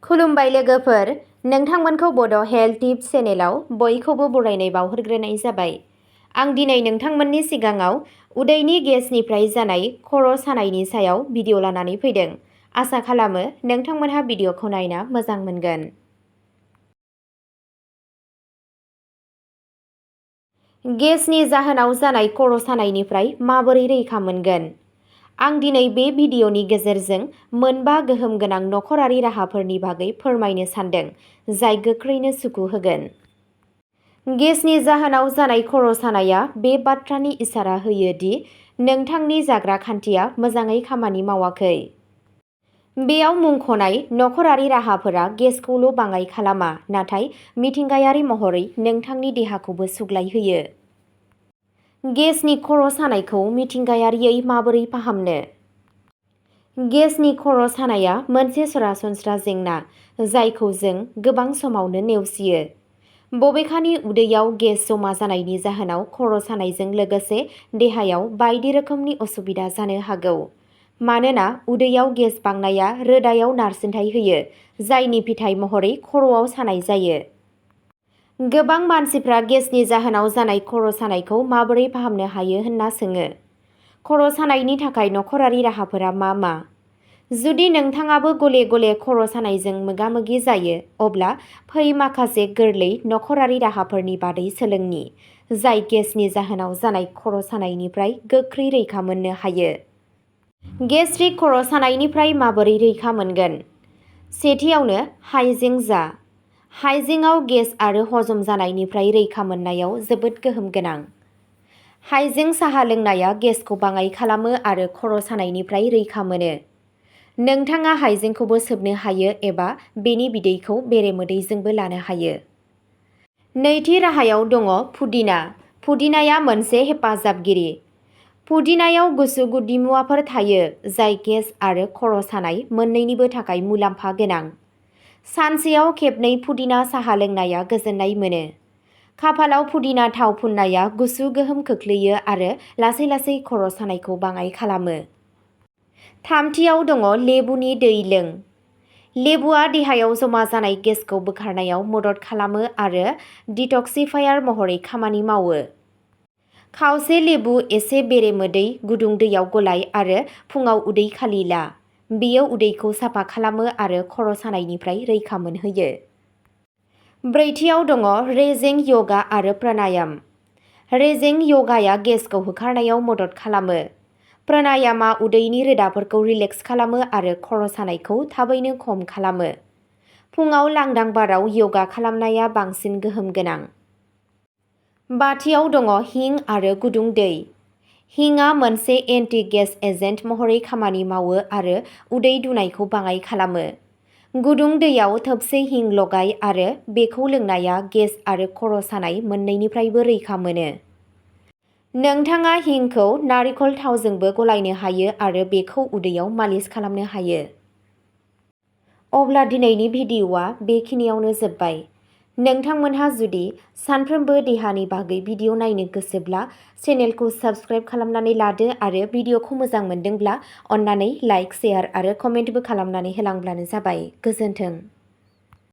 खुलुमबाय लोगोफोर, नोंथांमोनखौ बड' हेल्थ टिप्स चेनेलाव बयखौबो बरायनाय बावहरग्रोनाय जाबाय। आं दिनै नोंथांमोननि सिगाङाव उदैनि गेसनिफ्राय जानाय खर' सानायनि सायाव भिडिअ लानानै फैदों। आसा खालामो नोंथांमोनहा भिडिअखौ नायना मोजां मोनगोन। गेसनि जाहोनाव जानाय खर' सानायनिफ्राय माबोरै रैखा मोनगोन? आं दिनै बे भिडिअनि गेजेरजों मोनबा गोहोम गोनां नखरारि राहाफोरनि बागै फोरमायनो सानदों, जाय गोख्रैनो सुखु होगोन। गेसनि जाहोनाव जानाय खर' सानाया बे बाथ्रानि इसारा होयो दि नोंथांनि जाग्रा खान्थिया मोजाङै खामानि मावाखै। बेयाव मुंख'नाय नखरारि राहाफोरा गेसखौल' बाङाइ खालामा, नाथाय मिथिंगायारि महरै नोंथांनि देहाखौबो सुग्लायहोयो। गेसनि खर' सानायखौ मिथिंगायारियै माबोरै फाहामनो? गेसनि खर' सानाया मोनसे सरासनस्रा जेंना जायखौ जों गोबां समावनो नेवसियो। बबेखानि उदैयाव गेस जमा जानायनि जाहोनाव खर' सानायजों लोगोसे देहायाव बायदि रोखोमनि असुबिदा जानो हागौ। मानोना उदैयाव गेस बांनाया रोदायाव नारसिनथाय होयो, जायनि फिथाय महरै खर'आव सानाय जायो। गोबां मानसिफ्रा गेसनि जाहोनाव जानाय खर' सानायखौ माबोरै फाहामनो हायो होनना सोङो। खर' सानायनि थाखाय नखरारि राहाफोरा मा मा? जुदि नोंथाङाबो गले-गले खर' सानायजों मोगा-मोगि जायो, अब्ला फै माखासे गोरलै नखरारि राहाफोरनि बादै सोलोंनि, जाय गेसनि जाहोनाव जानाय खर' सानायनिफ्राय गोख्रै रैखा मोननो हायो। गेस्ट्रिक खर' सानायनिफ्राय माबोरै रैखा मोनगोन? सेथियावनो, हाइजें जा। हाइजेंआव गेस आरो हजम जानायनिफ्राय रैखा मोननायाव जोबोद गोहोम गोनां। हाइजें साहा लोंनाया गेसखौ बाङाइ खालामो आरो खर' सानायनिफ्राय रैखा मोनो। नोंथाङा हाइजेंखौबो सोबनो हायो एबा बेनि बिदैखौ बेरेमोदैजोंबो लानो हायो। नैथि राहायाव दङ पुदिना। पुदिनाया मोनसे हेफाजाबगिरि। पुदिनायाव गुसु गुदिमुवाफोर थायो जाय गेस आरो खर' सानाय मोन्नैनिबो थाखाय मुलाम्फा गोनां। सानसेयाव खेबनै पुदिना साहा लोंनाया गोजोननाय मोनो। खाफालाव पुदिना थाव फुननाया गुसु गोहोम खोख्लैयो आरो लासै-लासै खर' सानायखौ बाङाइ खालामो। थामथियाव दङ लेबुनि दै लों। लेबुआ देहायाव जमा जानाय गेसखौ बोखारनायाव मदद खालामो आरो डिटक्सिफायार महरै खामानि मावो। खावसे लेबु एसे बेरेमोदै गुदुं दैयाव गलाय आरो फुंआव उदै खालि ला। बेयो उदैखौ साफा खालामो आरो खर' सानायनिफ्राय रैखा मोनहोयो। ब्रैथियाव दङ रेजें यगा आरो प्राणायाम। रेजें यगाया गेसखौ होखारनायाव मदद खालामो। प्राणायामआ उदैनि रोदाफोरखौ रिलेक्स खालामो आरो खर' सानायखौ थाबैनो खम खालामो। फुंआव लांदां बाराव यगा खालामनाया बांसिन गोहोम गोनां। बाथियाव दङ हिं आरो गुदुं दै। हिंआ मोनसे एन्टि-गेस एजेन्ट महरै खामानि मावो आरो उदै दुनायखौ बाङाइ खालामो। गुदुं दैयाव थोबसे हिं लगाय आरो बेखौ लोंनाया गेस आरो खर' सानाय मोन्नैनिफ्रायबो रैखा मोनो। नोंथाङा हिंखौ नारिखल थावजोंबो गलायनो हायो आरो बेखौ उदैयाव मालिस खालामनो हायो। अब्ला दिनैनि भिडिअ'आ बेखिनियावनो जोबबाय। नोंथांमोनहा जुदि सानफ्रोमबो देहानि बागै भिडिअ' नायनो गोसोब्ला चेनेलखौ साबस्क्राइब खालामनानै लादो आरो भिडिअ'खौ मोजां मोनदोंब्ला अन्नानै लाइक, शेयार आरो कमेन्टबो खालामनानै होलांब्लानो जाबाय। गोजोन्थों।